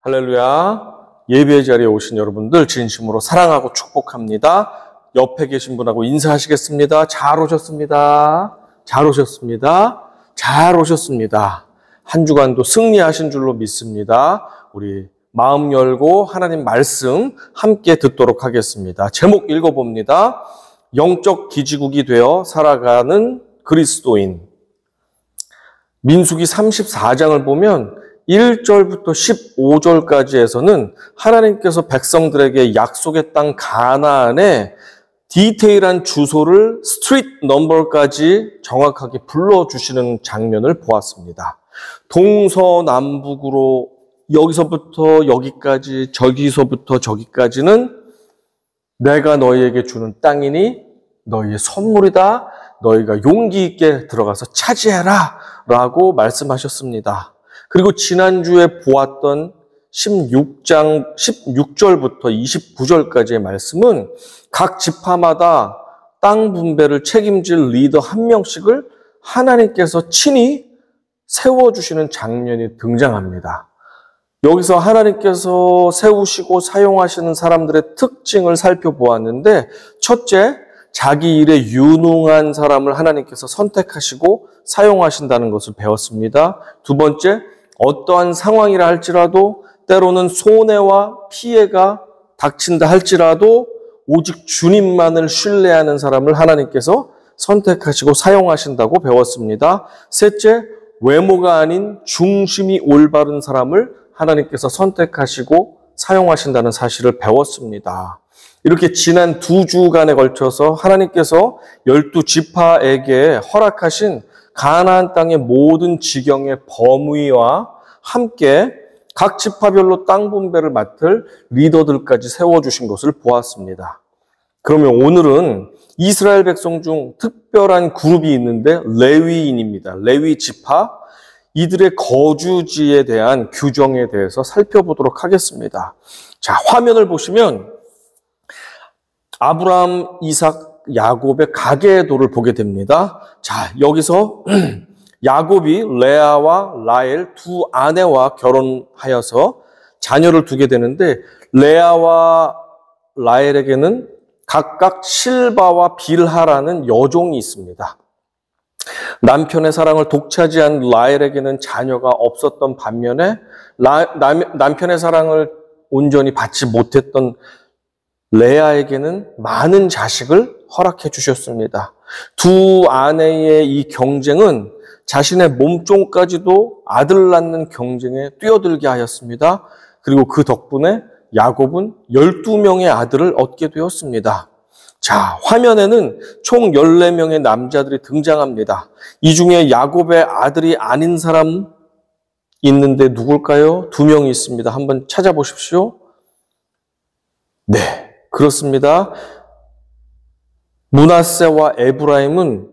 할렐루야. 예배의 자리에 오신 여러분들 진심으로 사랑하고 축복합니다. 옆에 계신 분하고 인사하시겠습니다. 잘 오셨습니다. 잘 오셨습니다. 잘 오셨습니다. 한 주간도 승리하신 줄로 믿습니다. 우리 마음 열고 하나님 말씀 함께 듣도록 하겠습니다. 제목 읽어봅니다. 영적 기지국이 되어 살아가는 그리스도인. 민수기 34장을 보면 1절부터 15절까지에서는 하나님께서 백성들에게 약속의 땅 가나안의 디테일한 주소를 스트리트 넘버까지 정확하게 불러주시는 장면을 보았습니다. 동서남북으로 여기서부터 여기까지, 저기서부터 저기까지는 내가 너희에게 주는 땅이니 너희의 선물이다. 너희가 용기 있게 들어가서 차지해라 라고 말씀하셨습니다. 그리고 지난주에 보았던 16장 16절부터 29절까지의 말씀은 각 지파마다 땅 분배를 책임질 리더 한 명씩을 하나님께서 친히 세워주시는 장면이 등장합니다. 여기서 하나님께서 세우시고 사용하시는 사람들의 특징을 살펴보았는데, 첫째, 자기 일에 유능한 사람을 하나님께서 선택하시고 사용하신다는 것을 배웠습니다. 두 번째, 어떠한 상황이라 할지라도 때로는 손해와 피해가 닥친다 할지라도 오직 주님만을 신뢰하는 사람을 하나님께서 선택하시고 사용하신다고 배웠습니다. 셋째, 외모가 아닌 중심이 올바른 사람을 하나님께서 선택하시고 사용하신다는 사실을 배웠습니다. 이렇게 지난 2주간에 걸쳐서 하나님께서 12지파에게 허락하신 가나안 땅의 모든 지경의 범위와 함께 각 지파별로 땅 분배를 맡을 리더들까지 세워주신 것을 보았습니다. 그러면 오늘은 이스라엘 백성 중 특별한 그룹이 있는데 레위인입니다. 레위 지파, 이들의 거주지에 대한 규정에 대해서 살펴보도록 하겠습니다. 자, 화면을 보시면 아브라함, 이삭, 야곱의 가계도를 보게 됩니다. 자, 여기서 야곱이 레아와 라헬 두 아내와 결혼하여서 자녀를 두게 되는데, 레아와 라헬에게는 각각 실바와 빌하라는 여종이 있습니다. 남편의 사랑을 독차지한 라헬에게는 자녀가 없었던 반면에 남편의 사랑을 온전히 받지 못했던 레아에게는 많은 자식을 허락해 주셨습니다. 두 아내의 이 경쟁은 자신의 몸종까지도 아들 낳는 경쟁에 뛰어들게 하였습니다. 그리고 그 덕분에 야곱은 12명의 아들을 얻게 되었습니다. 자, 화면에는 총 14명의 남자들이 등장합니다. 이 중에 야곱의 아들이 아닌 사람 있는데 누굴까요? 2명이 있습니다. 한번 찾아보십시오. 네, 그렇습니다. 므낫세와 에브라임은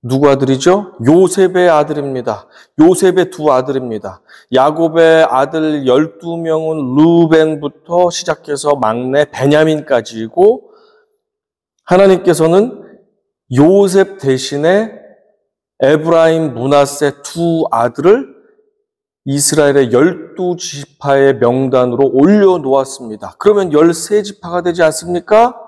누구 아들이죠? 요셉의 아들입니다. 요셉의 두 아들입니다. 야곱의 아들 12명은 르우벤부터 시작해서 막내 베냐민까지이고, 하나님께서는 요셉 대신에 에브라임, 므낫세 두 아들을 이스라엘의 12지파의 명단으로 올려놓았습니다. 그러면 13지파가 되지 않습니까?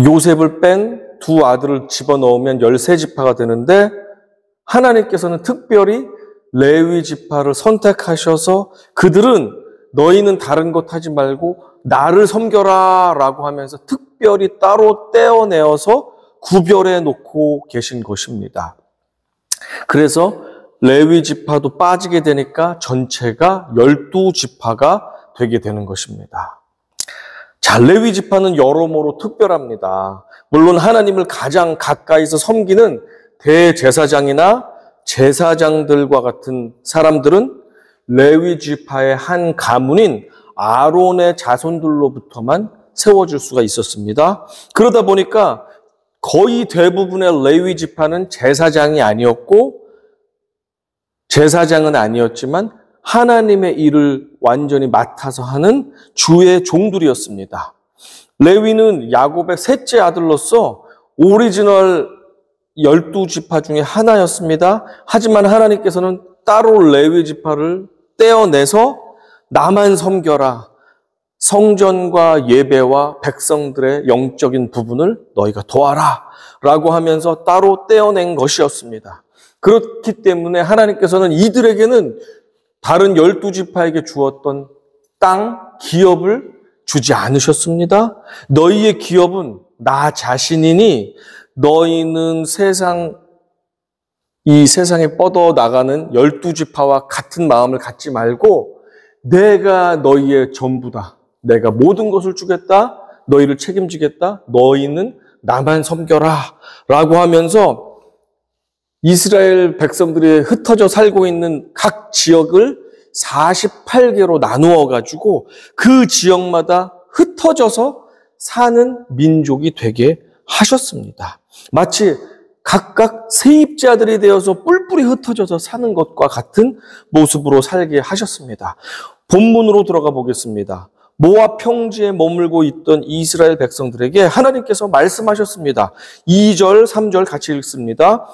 요셉을 뺀 두 아들을 집어넣으면 13지파가 되는데, 하나님께서는 특별히 레위 지파를 선택하셔서 그들은 너희는 다른 것 하지 말고 나를 섬겨라 라고 하면서 특별히 따로 떼어내어서 구별해 놓고 계신 것입니다. 그래서 레위 지파도 빠지게 되니까 전체가 12지파가 되게 되는 것입니다. 자, 레위 지파는 여러모로 특별합니다. 물론 하나님을 가장 가까이서 섬기는 대제사장이나 제사장들과 같은 사람들은 레위 지파의 한 가문인 아론의 자손들로부터만 세워질 수가 있었습니다. 그러다 보니까 거의 대부분의 레위 지파는 제사장이 아니었고, 제사장은 아니었지만 하나님의 일을 완전히 맡아서 하는 주의 종들이었습니다. 레위는 야곱의 셋째 아들로서 오리지널 12지파 중에 하나였습니다. 하지만 하나님께서는 따로 레위 지파를 떼어내서 나만 섬겨라. 성전과 예배와 백성들의 영적인 부분을 너희가 도와라. 라고 하면서 따로 떼어낸 것이었습니다. 그렇기 때문에 하나님께서는 이들에게는 다른 12지파에게 주었던 땅, 기업을 주지 않으셨습니다. 너희의 기업은 나 자신이니 너희는 이 세상에 뻗어나가는 12지파와 같은 마음을 갖지 말고 내가 너희의 전부다. 내가 모든 것을 주겠다. 너희를 책임지겠다. 너희는 나만 섬겨라. 라고 하면서 이스라엘 백성들이 흩어져 살고 있는 각 지역을 48개로 나누어 가지고 그 지역마다 흩어져서 사는 민족이 되게 하셨습니다. 마치 각각 세입자들이 되어서 뿔뿔이 흩어져서 사는 것과 같은 모습으로 살게 하셨습니다. 본문으로 들어가 보겠습니다. 모압 평지에 머물고 있던 이스라엘 백성들에게 하나님께서 말씀하셨습니다. 2절, 3절 같이 읽습니다.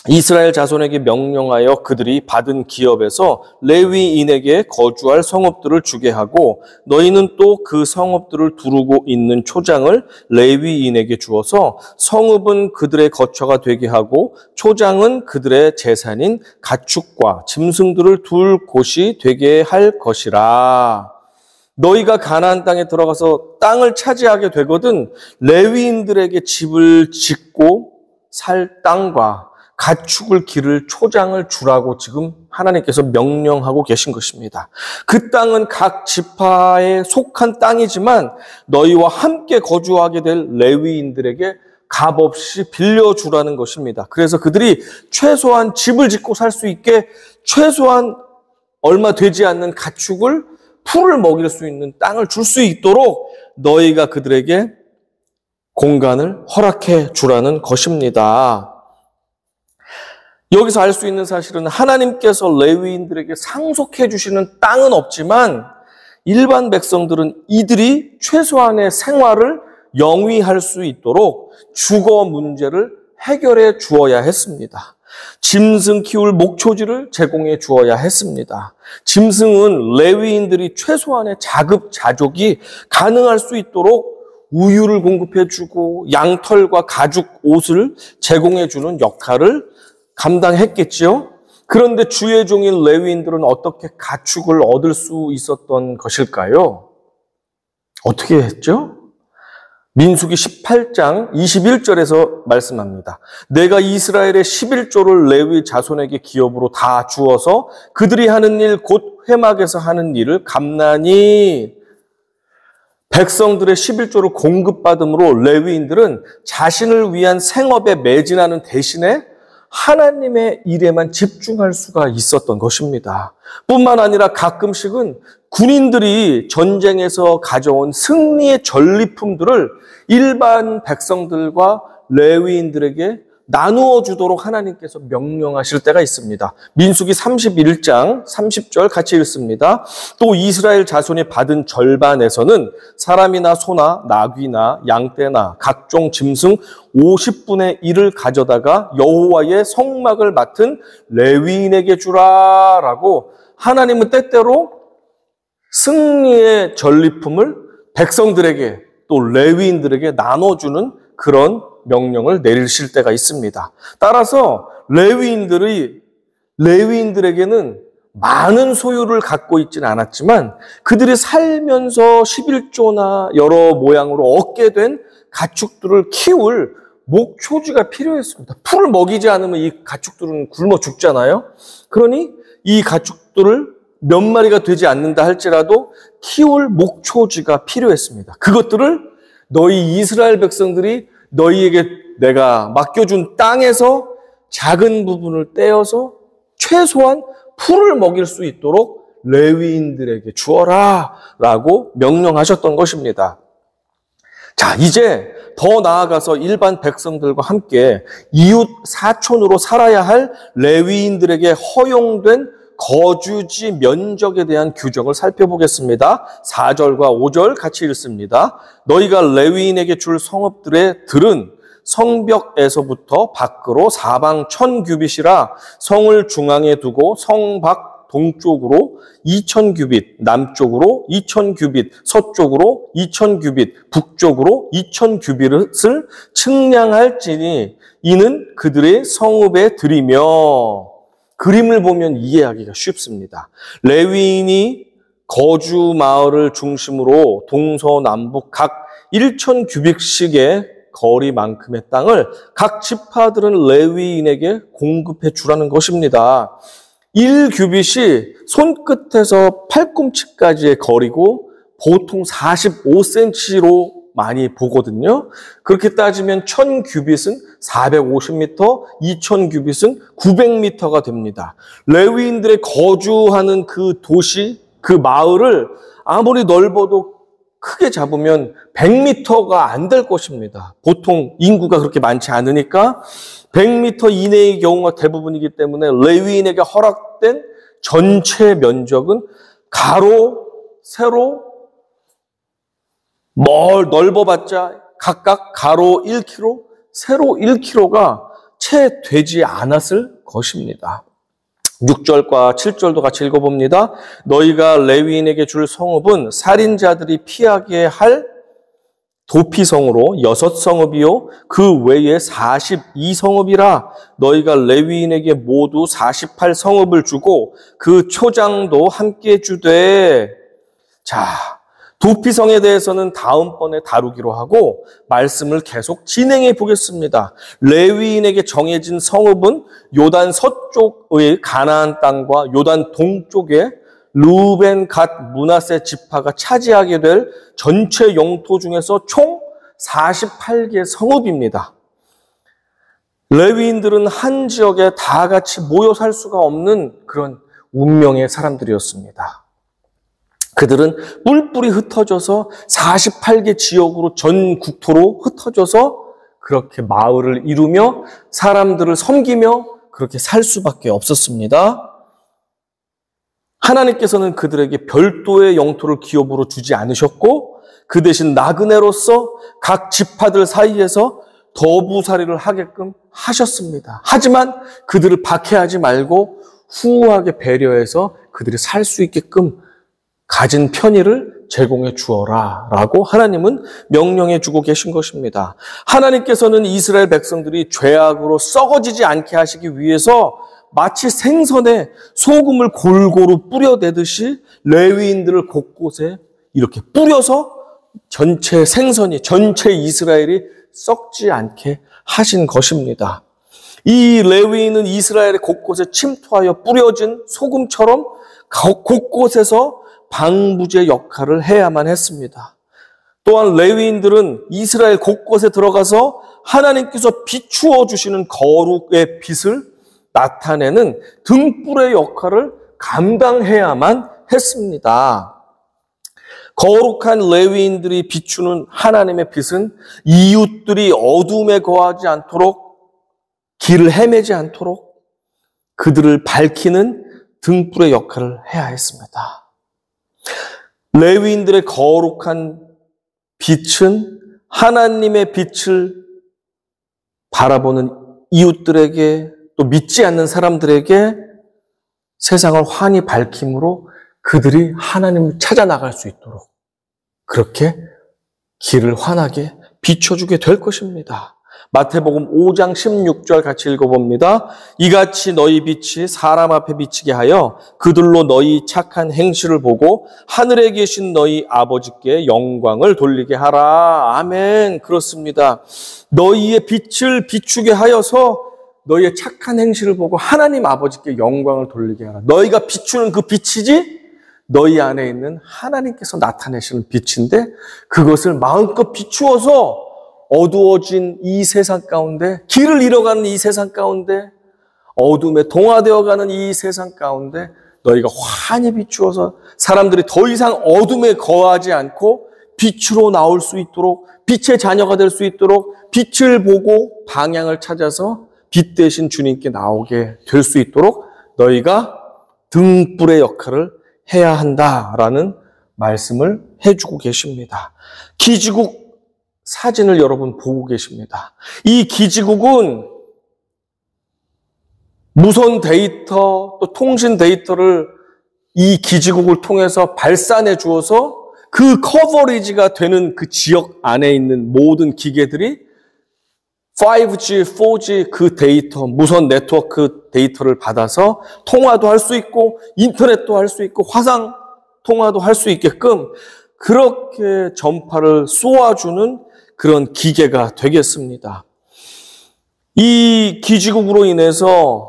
이스라엘 자손에게 명령하여 그들이 받은 기업에서 레위인에게 거주할 성읍들을 주게 하고 너희는 또 그 성읍들을 두르고 있는 초장을 레위인에게 주어서 성읍은 그들의 거처가 되게 하고 초장은 그들의 재산인 가축과 짐승들을 둘 곳이 되게 할 것이라. 너희가 가나안 땅에 들어가서 땅을 차지하게 되거든 레위인들에게 집을 짓고 살 땅과 가축을 기를 초장을 주라고 지금 하나님께서 명령하고 계신 것입니다. 그 땅은 각 지파에 속한 땅이지만 너희와 함께 거주하게 될 레위인들에게 값없이 빌려주라는 것입니다. 그래서 그들이 최소한 집을 짓고 살 수 있게 최소한 얼마 되지 않는 가축을 풀을 먹일 수 있는 땅을 줄 수 있도록 너희가 그들에게 공간을 허락해 주라는 것입니다. 여기서 알 수 있는 사실은 하나님께서 레위인들에게 상속해 주시는 땅은 없지만 일반 백성들은 이들이 최소한의 생활을 영위할 수 있도록 주거 문제를 해결해 주어야 했습니다. 짐승 키울 목초지를 제공해 주어야 했습니다. 짐승은 레위인들이 최소한의 자급자족이 가능할 수 있도록 우유를 공급해 주고 양털과 가죽 옷을 제공해 주는 역할을 감당했겠지요. 그런데 주의 종인 레위인들은 어떻게 가축을 얻을 수 있었던 것일까요? 어떻게 했죠? 민수기 18장 21절에서 말씀합니다. 내가 이스라엘의 11조를 레위 자손에게 기업으로 다 주어서 그들이 하는 일 곧 회막에서 하는 일을 감나니 백성들의 11조를 공급받음으로 레위인들은 자신을 위한 생업에 매진하는 대신에 하나님의 일에만 집중할 수가 있었던 것입니다. 뿐만 아니라 가끔씩은 군인들이 전쟁에서 가져온 승리의 전리품들을 일반 백성들과 레위인들에게 나누어 주도록 하나님께서 명령하실 때가 있습니다. 민수기 31장 30절 같이 읽습니다. 또 이스라엘 자손이 받은 절반에서는 사람이나 소나 나귀나 양떼나 각종 짐승 50분의 1을 가져다가 여호와의 성막을 맡은 레위인에게 주라라고 하나님은 때때로 승리의 전리품을 백성들에게 또 레위인들에게 나눠주는 그런 명령을 내리실 때가 있습니다. 따라서 레위인들에게는 많은 소유를 갖고 있지는 않았지만 그들이 살면서 11조나 여러 모양으로 얻게 된 가축들을 키울 목초지가 필요했습니다. 풀을 먹이지 않으면 이 가축들은 굶어 죽잖아요. 그러니 이 가축들을 몇 마리가 되지 않는다 할지라도 키울 목초지가 필요했습니다. 그것들을 너희 이스라엘 백성들이 너희에게 내가 맡겨준 땅에서 작은 부분을 떼어서 최소한 풀을 먹일 수 있도록 레위인들에게 주어라 라고 명령하셨던 것입니다. 자, 이제 더 나아가서 일반 백성들과 함께 이웃 사촌으로 살아야 할 레위인들에게 허용된 거주지 면적에 대한 규정을 살펴보겠습니다. 4절과 5절 같이 읽습니다. 너희가 레위인에게 줄 성읍들의 들은 성벽에서부터 밖으로 사방 1000규빗이라 성을 중앙에 두고 성 밖 동쪽으로 2000규빗, 남쪽으로 2000규빗, 서쪽으로 2000규빗, 북쪽으로 2000규빗을 측량할지니 이는 그들의 성읍에 들이며. 그림을 보면 이해하기가 쉽습니다. 레위인이 거주 마을을 중심으로 동서남북 각 1000규빗씩의 거리만큼의 땅을 각 지파들은 레위인에게 공급해 주라는 것입니다. 1규빗이 손끝에서 팔꿈치까지의 거리고 보통 45cm로 많이 보거든요. 그렇게 따지면 1000규빗은 450m, 2000규빗은 900m가 됩니다. 레위인들의 거주하는 그 도시, 그 마을을 아무리 넓어도 크게 잡으면 100m가 안 될 것입니다. 보통 인구가 그렇게 많지 않으니까 100m 이내의 경우가 대부분이기 때문에 레위인에게 허락된 전체 면적은 가로, 세로, 넓어봤자 각각 가로 1km, 세로 1km가 채 되지 않았을 것입니다. 6절과 7절도 같이 읽어봅니다. 너희가 레위인에게 줄 성읍은 살인자들이 피하게 할 도피성으로 6성읍이요 그 외에 42성읍이라. 너희가 레위인에게 모두 48성읍을 주고 그 초장도 함께 주되. 자, 도피성에 대해서는 다음번에 다루기로 하고 말씀을 계속 진행해 보겠습니다. 레위인에게 정해진 성읍은 요단 서쪽의 가나안 땅과 요단 동쪽에 루벤, 갓, 므낫세 지파가 차지하게 될 전체 영토 중에서 총 48개 성읍입니다. 레위인들은 한 지역에 다 같이 모여 살 수가 없는 그런 운명의 사람들이었습니다. 그들은 뿔뿔이 흩어져서 48개 지역으로 전 국토로 흩어져서 그렇게 마을을 이루며 사람들을 섬기며 그렇게 살 수밖에 없었습니다. 하나님께서는 그들에게 별도의 영토를 기업으로 주지 않으셨고 그 대신 나그네로서 각 지파들 사이에서 더부살이를 하게끔 하셨습니다. 하지만 그들을 박해하지 말고 후하게 배려해서 그들이 살 수 있게끔 가진 편의를 제공해 주어라 라고 하나님은 명령해 주고 계신 것입니다. 하나님께서는 이스라엘 백성들이 죄악으로 썩어지지 않게 하시기 위해서 마치 생선에 소금을 골고루 뿌려대듯이 레위인들을 곳곳에 이렇게 뿌려서 전체 생선이, 전체 이스라엘이 썩지 않게 하신 것입니다. 이 레위인은 이스라엘의 곳곳에 침투하여 뿌려진 소금처럼 곳곳에서 방부제 역할을 해야만 했습니다. 또한 레위인들은 이스라엘 곳곳에 들어가서 하나님께서 비추어 주시는 거룩의 빛을 나타내는 등불의 역할을 감당해야만 했습니다. 거룩한 레위인들이 비추는 하나님의 빛은 이웃들이 어둠에 거하지 않도록, 길을 헤매지 않도록 그들을 밝히는 등불의 역할을 해야 했습니다. 레위인들의 거룩한 빛은 하나님의 빛을 바라보는 이웃들에게 또 믿지 않는 사람들에게 세상을 환히 밝힘으로 그들이 하나님을 찾아 나갈 수 있도록 그렇게 길을 환하게 비춰주게 될 것입니다. 마태복음 5장 16절 같이 읽어봅니다. 이같이 너희 빛이 사람 앞에 비치게 하여 그들로 너희 착한 행실을 보고 하늘에 계신 너희 아버지께 영광을 돌리게 하라. 아멘. 그렇습니다. 너희의 빛을 비추게 하여서 너희의 착한 행실을 보고 하나님 아버지께 영광을 돌리게 하라. 너희가 비추는 그 빛이지 너희 안에 있는 하나님께서 나타내시는 빛인데 그것을 마음껏 비추어서 어두워진 이 세상 가운데, 길을 잃어가는 이 세상 가운데, 어둠에 동화되어가는 이 세상 가운데 너희가 환히 비추어서 사람들이 더 이상 어둠에 거하지 않고 빛으로 나올 수 있도록, 빛의 자녀가 될 수 있도록 빛을 보고 방향을 찾아서 빛 대신 주님께 나오게 될 수 있도록 너희가 등불의 역할을 해야 한다라는 말씀을 해주고 계십니다. 기지국 사진을 여러분 보고 계십니다. 이 기지국은 무선 데이터 또 통신 데이터를 이 기지국을 통해서 발산해 주어서 그 커버리지가 되는 그 지역 안에 있는 모든 기계들이 5G, 4G 그 데이터, 무선 네트워크 데이터를 받아서 통화도 할 수 있고 인터넷도 할 수 있고 화상 통화도 할 수 있게끔 그렇게 전파를 쏘아주는 그런 기계가 되겠습니다. 이 기지국으로 인해서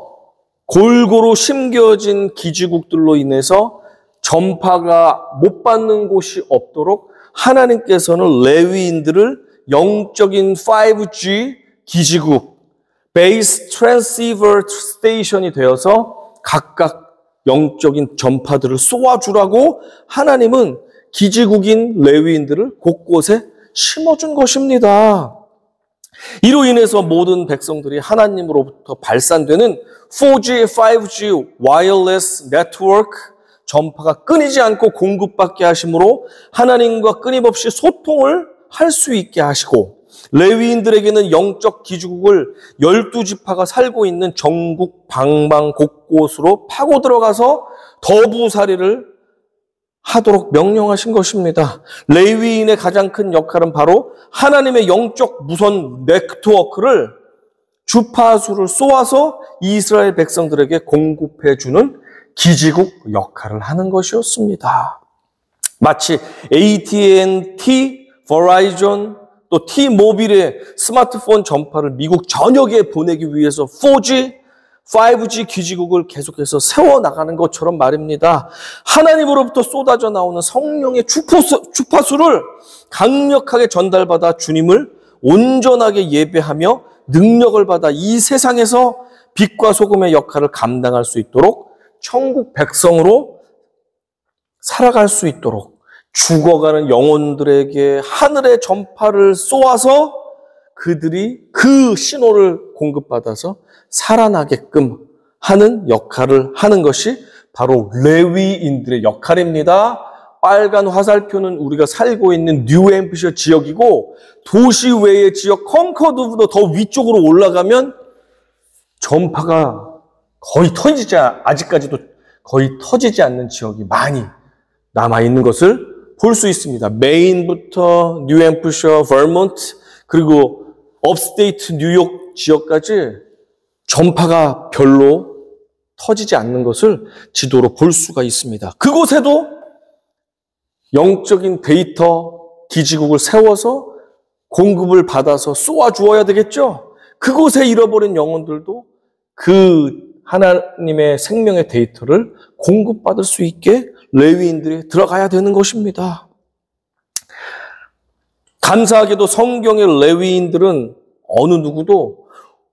골고루 심겨진 기지국들로 인해서 전파가 못 받는 곳이 없도록 하나님께서는 레위인들을 영적인 5G 기지국, 베이스 트랜시버 스테이션이 되어서 각각 영적인 전파들을 쏘아주라고 하나님은 기지국인 레위인들을 곳곳에 심어준 것입니다. 이로 인해서 모든 백성들이 하나님으로부터 발산되는 4G, 5G 와이어리스 네트워크 전파가 끊이지 않고 공급받게 하심으로 하나님과 끊임없이 소통을 할 수 있게 하시고 레위인들에게는 영적 기지국을 12지파가 살고 있는 전국 방방 곳곳으로 파고 들어가서 더부살이를 하도록 명령하신 것입니다. 레위인의 가장 큰 역할은 바로 하나님의 영적 무선 네트워크를 주파수를 쏘아서 이스라엘 백성들에게 공급해주는 기지국 역할을 하는 것이었습니다. 마치 AT&T, 버라이전, 또 T-모빌의 스마트폰 전파를 미국 전역에 보내기 위해서 4G, 5G 기지국을 계속해서 세워나가는 것처럼 말입니다. 하나님으로부터 쏟아져 나오는 성령의 주파수를 강력하게 전달받아 주님을 온전하게 예배하며 능력을 받아 이 세상에서 빛과 소금의 역할을 감당할 수 있도록 천국 백성으로 살아갈 수 있도록 죽어가는 영혼들에게 하늘의 전파를 쏘아서 그들이 그 신호를 공급받아서 살아나게끔 하는 역할을 하는 것이 바로 레위인들의 역할입니다. 빨간 화살표는 우리가 살고 있는 뉴햄프셔 지역이고 도시 외의 지역 컨커드보다 더 위쪽으로 올라가면 전파가 아직까지도 거의 터지지 않는 지역이 많이 남아있는 것을 볼 수 있습니다. 메인부터 뉴햄프셔, 버몬트, 그리고 업스테이트 뉴욕 지역까지 전파가 별로 터지지 않는 것을 지도로 볼 수가 있습니다. 그곳에도 영적인 데이터 기지국을 세워서 공급을 받아서 쏘아주어야 되겠죠? 그곳에 잃어버린 영혼들도 그 하나님의 생명의 데이터를 공급받을 수 있게 레위인들이 들어가야 되는 것입니다. 감사하게도 성경의 레위인들은 어느 누구도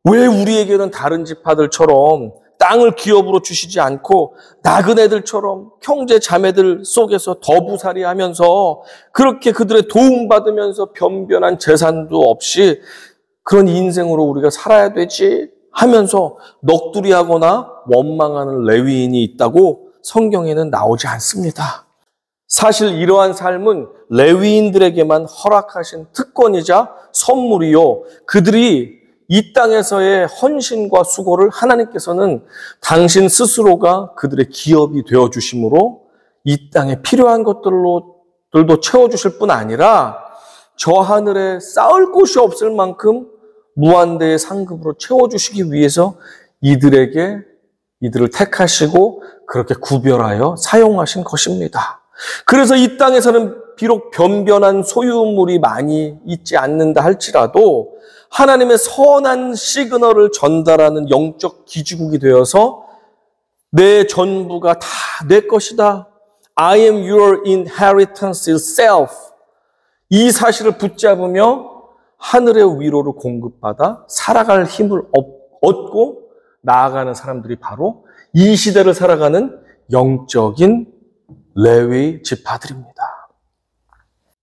왜 우리에게는 다른 지파들처럼 땅을 기업으로 주시지 않고 나그네들처럼 형제 자매들 속에서 더부살이하면서 그렇게 그들의 도움받으면서 변변한 재산도 없이 그런 인생으로 우리가 살아야 되지 하면서 넋두리하거나 원망하는 레위인이 있다고 성경에는 나오지 않습니다. 사실 이러한 삶은 레위인들에게만 허락하신 특권이자 선물이요. 그들이 이 땅에서의 헌신과 수고를 하나님께서는 당신 스스로가 그들의 기업이 되어주심으로 이 땅에 필요한 것들도 채워주실 뿐 아니라 저 하늘에 쌓을 곳이 없을 만큼 무한대의 상급으로 채워주시기 위해서 이들을 택하시고 그렇게 구별하여 사용하신 것입니다. 그래서 이 땅에서는 비록 변변한 소유물이 많이 있지 않는다 할지라도 하나님의 선한 시그널을 전달하는 영적 기지국이 되어서 내 전부가 다 내 것이다. I am your inheritance itself. 이 사실을 붙잡으며 하늘의 위로를 공급받아 살아갈 힘을 얻고 나아가는 사람들이 바로 이 시대를 살아가는 영적인 레위 지파들입니다.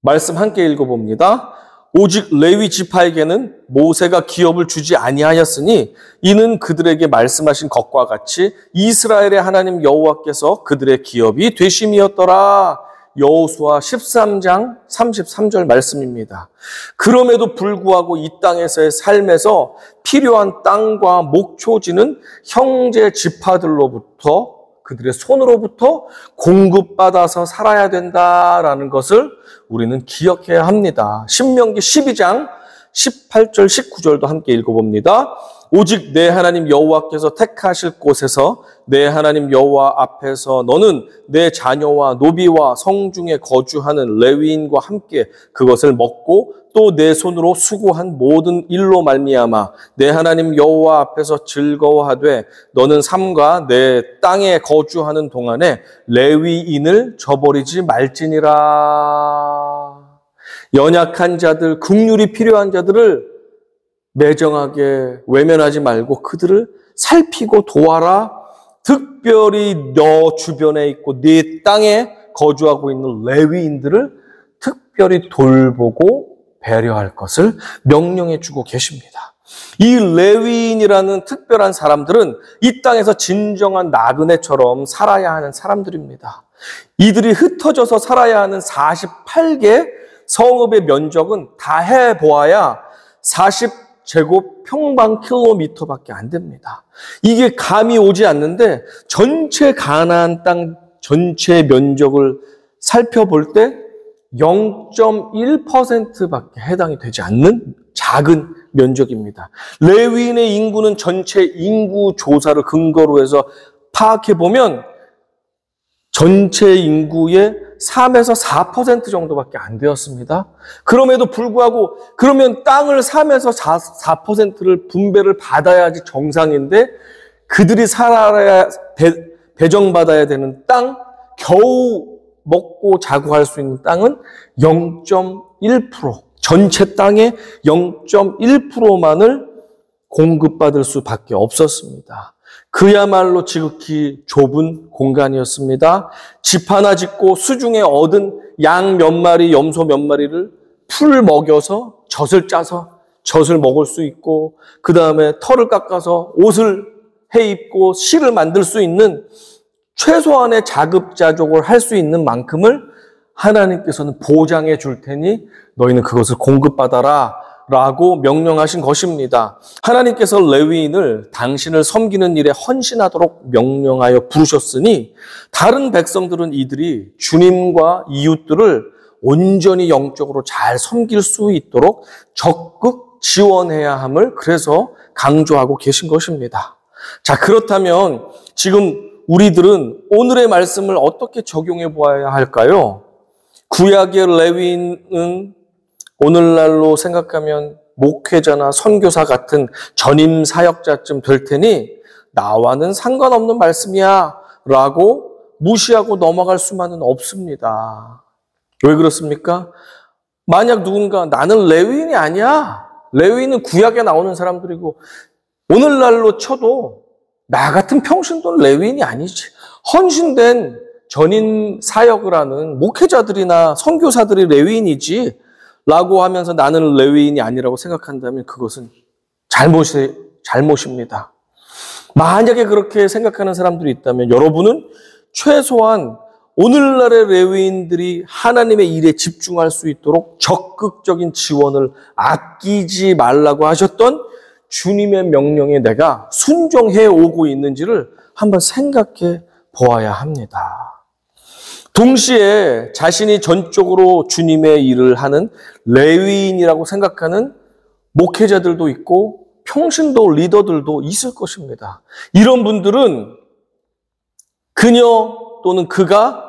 말씀 함께 읽어봅니다. 오직 레위 지파에게는 모세가 기업을 주지 아니하였으니 이는 그들에게 말씀하신 것과 같이 이스라엘의 하나님 여호와께서 그들의 기업이 되심이었더라. 여호수아 13장 33절 말씀입니다. 그럼에도 불구하고 이 땅에서의 삶에서 필요한 땅과 목초지는 형제 지파들로부터 그들의 손으로부터 공급받아서 살아야 된다라는 것을 우리는 기억해야 합니다. 신명기 12장 18절 19절도 함께 읽어봅니다. 오직 내 하나님 여호와께서 택하실 곳에서 내 하나님 여호와 앞에서 너는 내 자녀와 노비와 성중에 거주하는 레위인과 함께 그것을 먹고 또 내 손으로 수고한 모든 일로 말미암아 내 하나님 여호와 앞에서 즐거워하되 너는 삼가 내 땅에 거주하는 동안에 레위인을 저버리지 말지니라. 연약한 자들, 긍휼이 필요한 자들을 매정하게 외면하지 말고 그들을 살피고 도와라. 특별히 너 주변에 있고 네 땅에 거주하고 있는 레위인들을 특별히 돌보고 배려할 것을 명령해 주고 계십니다. 이 레위인이라는 특별한 사람들은 이 땅에서 진정한 나그네처럼 살아야 하는 사람들입니다. 이들이 흩어져서 살아야 하는 48개 성읍의 면적은 다 해보아야 40제곱평방킬로미터밖에 안 됩니다. 이게 감이 오지 않는데 전체 가나안 땅 전체 면적을 살펴볼 때 0.1%밖에 해당이 되지 않는 작은 면적입니다. 레위인의 인구는 전체 인구 조사를 근거로 해서 파악해보면 전체 인구의 3에서 4% 정도밖에 안 되었습니다. 그럼에도 불구하고 그러면 땅을 3에서 4%를 분배를 받아야지 정상인데 그들이 살아야 배정받아야 되는 땅, 겨우 먹고 자고 할 수 있는 땅은 0.1%, 전체 땅의 0.1%만을 공급받을 수밖에 없었습니다. 그야말로 지극히 좁은 공간이었습니다. 집 하나 짓고 수중에 얻은 양 몇 마리, 염소 몇 마리를 풀 먹여서 젖을 짜서 젖을 먹을 수 있고 그 다음에 털을 깎아서 옷을 해 입고 실을 만들 수 있는 최소한의 자급자족을 할 수 있는 만큼을 하나님께서는 보장해 줄 테니 너희는 그것을 공급받아라 라고 명령하신 것입니다. 하나님께서 레위인을 당신을 섬기는 일에 헌신하도록 명령하여 부르셨으니 다른 백성들은 이들이 주님과 이웃들을 온전히 영적으로 잘 섬길 수 있도록 적극 지원해야 함을 그래서 강조하고 계신 것입니다. 자, 그렇다면 지금 우리들은 오늘의 말씀을 어떻게 적용해 보아야 할까요? 구약의 레위인은 오늘날로 생각하면 목회자나 선교사 같은 전임 사역자쯤 될 테니 나와는 상관없는 말씀이야 라고 무시하고 넘어갈 수만은 없습니다. 왜 그렇습니까? 만약 누군가 나는 레위인이 아니야. 레위인은 구약에 나오는 사람들이고 오늘날로 쳐도 나 같은 평신도는 레위인이 아니지. 헌신된 전임 사역을 하는 목회자들이나 선교사들이 레위인이지 라고 하면서 나는 레위인이 아니라고 생각한다면 그것은 잘못입니다. 만약에 그렇게 생각하는 사람들이 있다면 여러분은 최소한 오늘날의 레위인들이 하나님의 일에 집중할 수 있도록 적극적인 지원을 아끼지 말라고 하셨던 주님의 명령에 내가 순종해 오고 있는지를 한번 생각해 보아야 합니다. 동시에 자신이 전적으로 주님의 일을 하는 레위인이라고 생각하는 목회자들도 있고 평신도 리더들도 있을 것입니다. 이런 분들은 그녀 또는 그가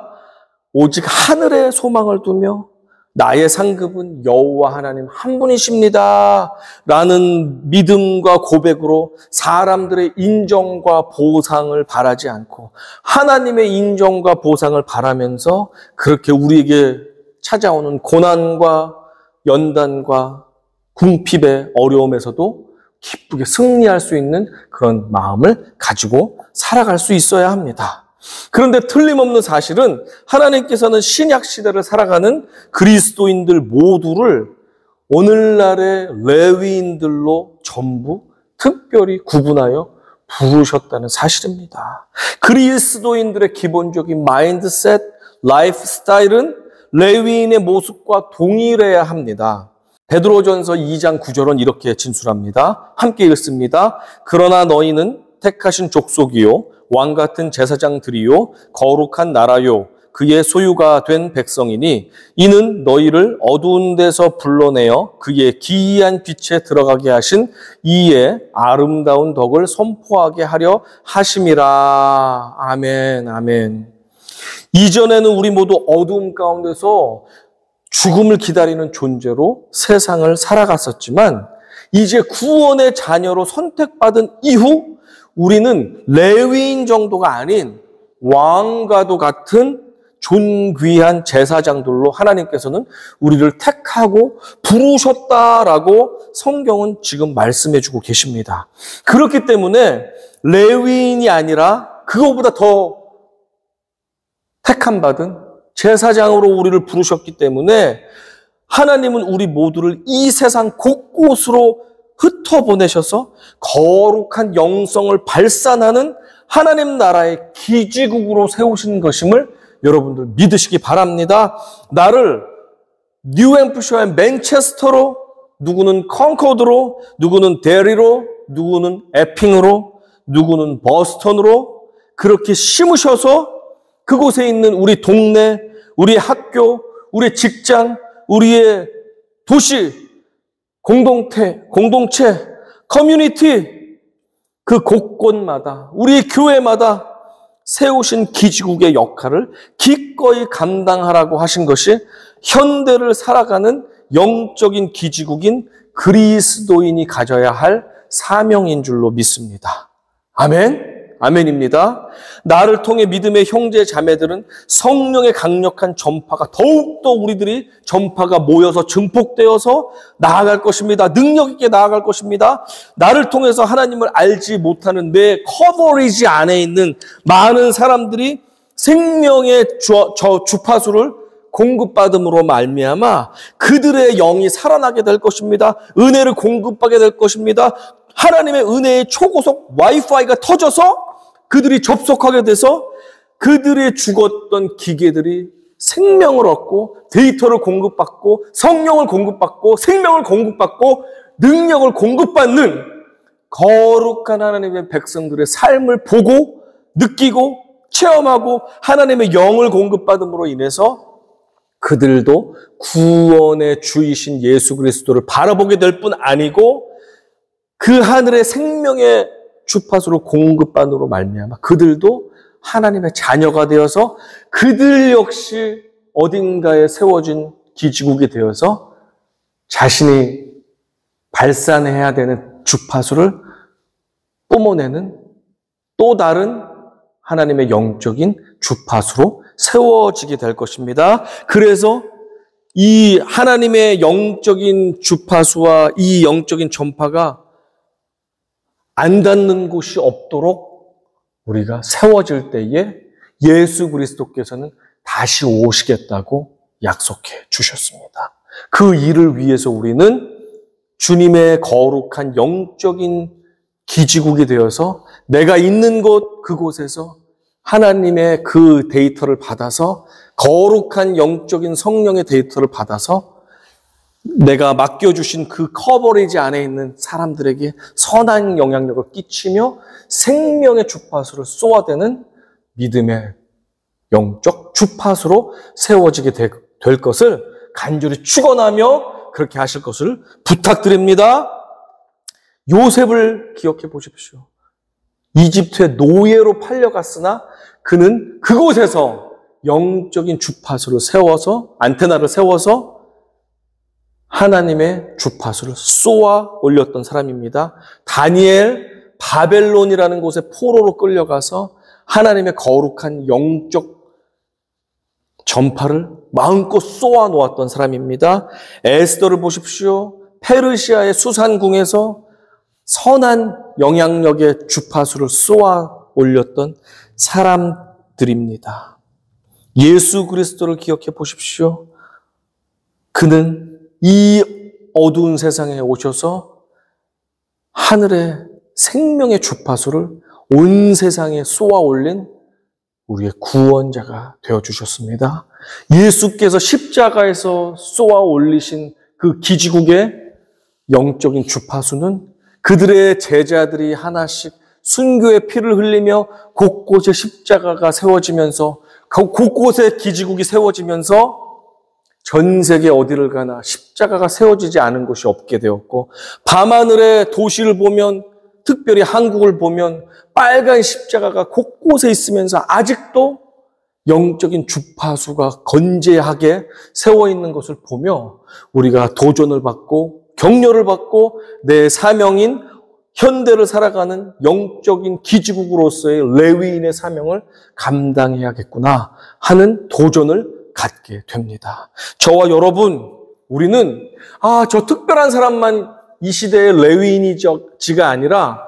오직 하늘에 소망을 두며 나의 상급은 여호와 하나님 한 분이십니다 라는 믿음과 고백으로 사람들의 인정과 보상을 바라지 않고 하나님의 인정과 보상을 바라면서 그렇게 우리에게 찾아오는 고난과 연단과 궁핍의 어려움에서도 기쁘게 승리할 수 있는 그런 마음을 가지고 살아갈 수 있어야 합니다. 그런데 틀림없는 사실은 하나님께서는 신약 시대를 살아가는 그리스도인들 모두를 오늘날의 레위인들로 전부 특별히 구분하여 부르셨다는 사실입니다. 그리스도인들의 기본적인 마인드셋, 라이프 스타일은 레위인의 모습과 동일해야 합니다. 베드로전서 2장 9절은 이렇게 진술합니다. 함께 읽습니다. 그러나 너희는 택하신 족속이요 왕 같은 제사장들이요 거룩한 나라요 그의 소유가 된 백성이니 이는 너희를 어두운 데서 불러내어 그의 기이한 빛에 들어가게 하신 이의 아름다운 덕을 선포하게 하려 하심이라. 아멘, 아멘. 이전에는 우리 모두 어두움 가운데서 죽음을 기다리는 존재로 세상을 살아갔었지만 이제 구원의 자녀로 선택받은 이후 우리는 레위인 정도가 아닌 왕과도 같은 존귀한 제사장들로 하나님께서는 우리를 택하고 부르셨다라고 성경은 지금 말씀해주고 계십니다. 그렇기 때문에 레위인이 아니라 그거보다 더 택함받은 제사장으로 우리를 부르셨기 때문에 하나님은 우리 모두를 이 세상 곳곳으로 흩어보내셔서 거룩한 영성을 발산하는 하나님 나라의 기지국으로 세우신 것임을 여러분들 믿으시기 바랍니다. 나를 뉴햄프셔의 맨체스터로, 누구는 컨코드로, 누구는 데리로, 누구는 에핑으로, 누구는 버스턴으로 그렇게 심으셔서 그곳에 있는 우리 동네, 우리 학교, 우리 직장, 우리의 도시, 공동체, 커뮤니티 그 곳곳마다 우리 교회마다 세우신 기지국의 역할을 기꺼이 감당하라고 하신 것이 현대를 살아가는 영적인 기지국인 그리스도인이 가져야 할 사명인 줄로 믿습니다. 아멘. 아멘입니다. 나를 통해 믿음의 형제 자매들은 성령의 강력한 전파가 더욱더 우리들이 전파가 모여서 증폭되어서 나아갈 것입니다. 능력 있게 나아갈 것입니다. 나를 통해서 하나님을 알지 못하는 내 커버리지 안에 있는 많은 사람들이 생명의 주파수를 공급받음으로 말미암아 그들의 영이 살아나게 될 것입니다. 은혜를 공급하게 될 것입니다. 하나님의 은혜의 초고속 와이파이가 터져서 그들이 접속하게 돼서 그들의 죽었던 기계들이 생명을 얻고 데이터를 공급받고 성령을 공급받고 생명을 공급받고 능력을 공급받는 거룩한 하나님의 백성들의 삶을 보고 느끼고 체험하고 하나님의 영을 공급받음으로 인해서 그들도 구원의 주이신 예수 그리스도를 바라보게 될 뿐 아니고 그 하늘의 생명의 주파수로 공급받으로 말미암아 그들도 하나님의 자녀가 되어서 그들 역시 어딘가에 세워진 기지국이 되어서 자신이 발산해야 되는 주파수를 뿜어내는 또 다른 하나님의 영적인 주파수로 세워지게 될 것입니다. 그래서 이 하나님의 영적인 주파수와 이 영적인 전파가 안 닿는 곳이 없도록 우리가 세워질 때에 예수 그리스도께서는 다시 오시겠다고 약속해 주셨습니다. 그 일을 위해서 우리는 주님의 거룩한 영적인 기지국이 되어서 내가 있는 곳 그곳에서 하나님의 그 데이터를 받아서 거룩한 영적인 성령의 데이터를 받아서 내가 맡겨주신 그 커버리지 안에 있는 사람들에게 선한 영향력을 끼치며 생명의 주파수를 쏘아대는 믿음의 영적 주파수로 세워지게 될 것을 간절히 축원하며 그렇게 하실 것을 부탁드립니다. 요셉을 기억해 보십시오. 이집트의 노예로 팔려갔으나 그는 그곳에서 영적인 주파수를 세워서 안테나를 세워서 하나님의 주파수를 쏘아 올렸던 사람입니다. 다니엘 바벨론이라는 곳에 포로로 끌려가서 하나님의 거룩한 영적 전파를 마음껏 쏘아 놓았던 사람입니다. 에스더를 보십시오. 페르시아의 수산궁에서 선한 영향력의 주파수를 쏘아 올렸던 사람들입니다. 예수 그리스도를 기억해 보십시오. 그는 이 어두운 세상에 오셔서 하늘의 생명의 주파수를 온 세상에 쏘아 올린 우리의 구원자가 되어주셨습니다. 예수께서 십자가에서 쏘아 올리신 그 기지국의 영적인 주파수는 그들의 제자들이 하나씩 순교의 피를 흘리며 곳곳에 십자가가 세워지면서 곳곳에 기지국이 세워지면서 전 세계 어디를 가나 십자가가 세워지지 않은 곳이 없게 되었고, 밤하늘의 도시를 보면, 특별히 한국을 보면 빨간 십자가가 곳곳에 있으면서 아직도 영적인 주파수가 건재하게 세워 있는 것을 보며 우리가 도전을 받고 격려를 받고 내 사명인 현대를 살아가는 영적인 기지국으로서의 레위인의 사명을 감당해야겠구나 하는 도전을 갖게 됩니다. 저와 여러분, 우리는 저 특별한 사람만 이 시대의 레위인이지가 아니라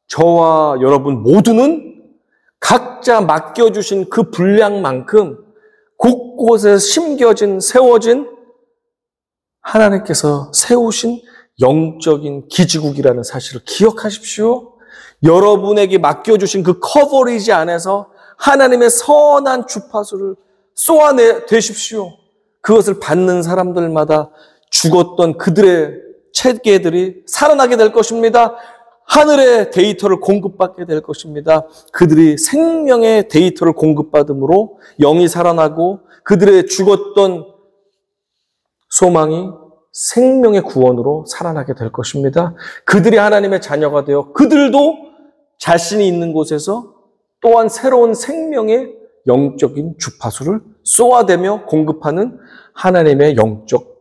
저와 여러분 모두는 각자 맡겨주신 그 분량만큼 곳곳에 심겨진, 세워진 하나님께서 세우신 영적인 기지국이라는 사실을 기억하십시오. 여러분에게 맡겨주신 그 커버리지 안에서 하나님의 선한 주파수를 쏘아내십시오. 그것을 받는 사람들마다 죽었던 그들의 체계들이 살아나게 될 것입니다. 하늘의 데이터를 공급받게 될 것입니다. 그들이 생명의 데이터를 공급받음으로 영이 살아나고 그들의 죽었던 소망이 생명의 구원으로 살아나게 될 것입니다. 그들이 하나님의 자녀가 되어 그들도 자신이 있는 곳에서 또한 새로운 생명의 영적인 주파수를 쏘아대며 공급하는 하나님의 영적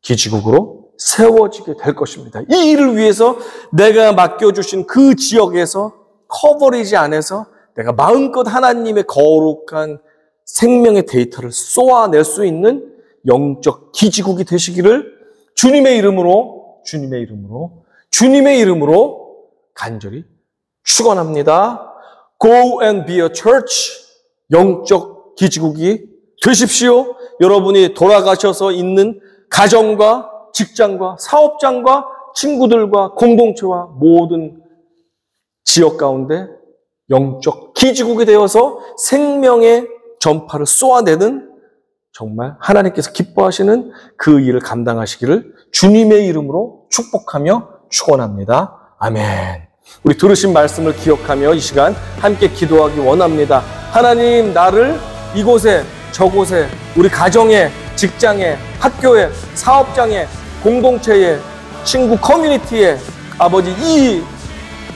기지국으로 세워지게 될 것입니다. 이 일을 위해서 내가 맡겨주신 그 지역에서 커버리지 안에서 내가 마음껏 하나님의 거룩한 생명의 데이터를 쏘아낼 수 있는 영적 기지국이 되시기를 주님의 이름으로 간절히 축원합니다. Go and be a church. 영적 기지국이 되십시오. 여러분이 돌아가셔서 있는 가정과 직장과 사업장과 친구들과 공동체와 모든 지역 가운데 영적 기지국이 되어서 생명의 전파를 쏘아내는 정말 하나님께서 기뻐하시는 그 일을 감당하시기를 주님의 이름으로 축복하며 축원합니다. 아멘. 우리 들으신 말씀을 기억하며 이 시간 함께 기도하기 원합니다. 하나님, 나를 이곳에 저곳에 우리 가정에 직장에 학교에 사업장에 공동체에 친구 커뮤니티에 아버지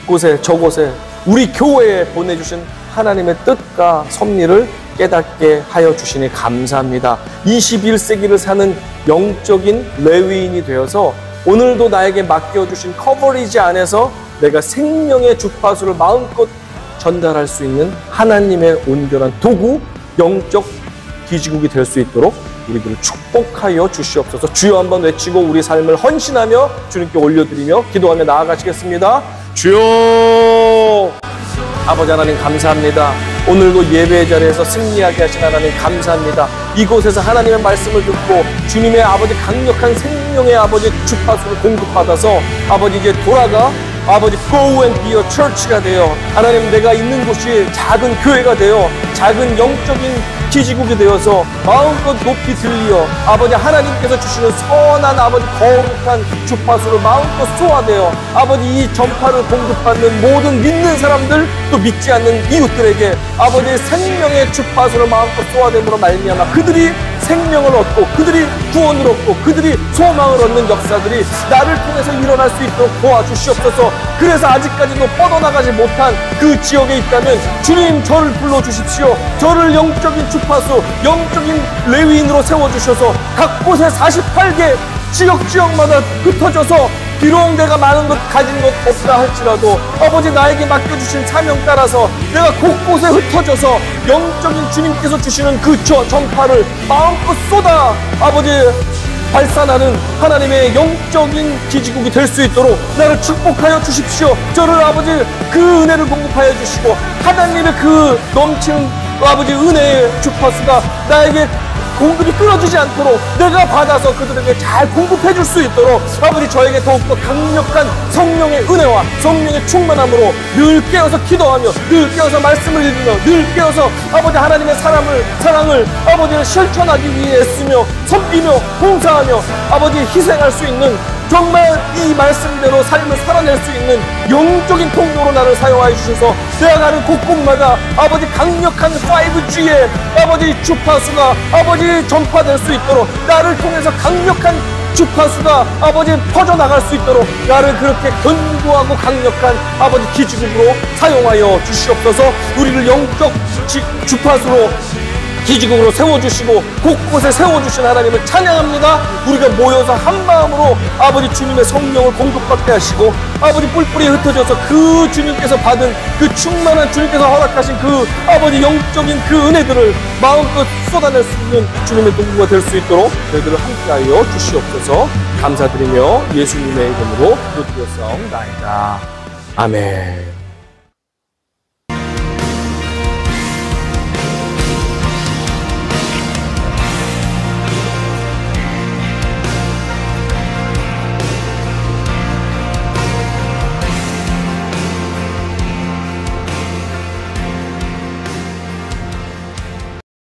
이곳에 저곳에 우리 교회에 보내주신 하나님의 뜻과 섭리를 깨닫게 하여 주시니 감사합니다. 21세기를 사는 영적인 레위인이 되어서 오늘도 나에게 맡겨주신 커버리지 안에서 내가 생명의 주파수를 마음껏 전달할 수 있는 하나님의 온전한 도구, 영적 기지국이 될 수 있도록 우리들을 축복하여 주시옵소서. 주여 한번 외치고 우리 삶을 헌신하며 주님께 올려드리며 기도하며 나아가시겠습니다. 주여! 아버지 하나님 감사합니다. 오늘도 예배의 자리에서 승리하게 하신 하나님 감사합니다. 이곳에서 하나님의 말씀을 듣고 주님의 아버지 강력한 생명의 아버지 주파수를 공급받아서 아버지 이제 돌아가 아버지 Go and be a church가 되어 하나님 내가 있는 곳이 작은 교회가 되어 작은 영적인 기지국이 되어서 마음껏 높이 들려 아버지 하나님께서 주시는 선한 아버지 거룩한 주파수를 마음껏 쏘아대어 아버지 이 전파를 공급받는 모든 믿는 사람들 또 믿지 않는 이웃들에게 아버지의 생명의 주파수를 마음껏 쏘아대므로 말미암아 그들이 생명을 얻고 그들이 구원을 얻고 그들이 소망을 얻는 역사들이 나를 통해서 일어날 수 있도록 도와주시옵소서. 그래서 아직까지도 뻗어나가지 못한 그 지역에 있다면 주님 저를 불러주십시오. 저를 영적인 주파수 영적인 레위인으로 세워주셔서 각 곳에 48개 지역마다 흩어져서 비록 내가 많은 것 가진 것 없다 할지라도 아버지 나에게 맡겨주신 사명 따라서 내가 곳곳에 흩어져서 영적인 주님께서 주시는 그 전파를 마음껏 쏟아 아버지 발산하는 하나님의 영적인 기지국이 될 수 있도록 나를 축복하여 주십시오. 저를 아버지 그 은혜를 공급하여 주시고 하나님의 그 넘치는 아버지 은혜의 주파수가 나에게 공급이 끊어지지 않도록 내가 받아서 그들에게 잘 공급해 줄 수 있도록 아버지 저에게 더욱더 강력한 성령의 은혜와 성령의 충만함으로 늘 깨어서 기도하며 늘 깨어서 말씀을 읽으며 늘 깨어서 아버지 하나님의 사랑을 아버지를 실천하기 위해 애쓰며 섬기며 봉사하며 아버지 희생할 수 있는 정말 이 말씀대로 삶을 살아낼 수 있는 영적인 통로로 나를 사용하여 주셔서 내가 가는 곳곳마다 아버지 강력한 5G의 아버지 주파수가 아버지 전파될 수 있도록 나를 통해서 강력한 주파수가 아버지 퍼져나갈 수 있도록 나를 그렇게 견고하고 강력한 아버지 기지국으로 사용하여 주시옵소서. 우리를 영적 주파수로 기지국으로 세워주시고 곳곳에 세워주신 하나님을 찬양합니다. 우리가 모여서 한마음으로 아버지 주님의 성령을 공급받게 하시고 아버지 뿔뿔이 흩어져서 그 주님께서 받은 그 충만한 주님께서 허락하신 그 아버지 영적인 그 은혜들을 마음껏 쏟아낼 수 있는 주님의 동부가 될 수 있도록 저희들을 함께하여 주시옵소서. 감사드리며 예수님의 이름으로 기도드렸사옵나이다. 아멘.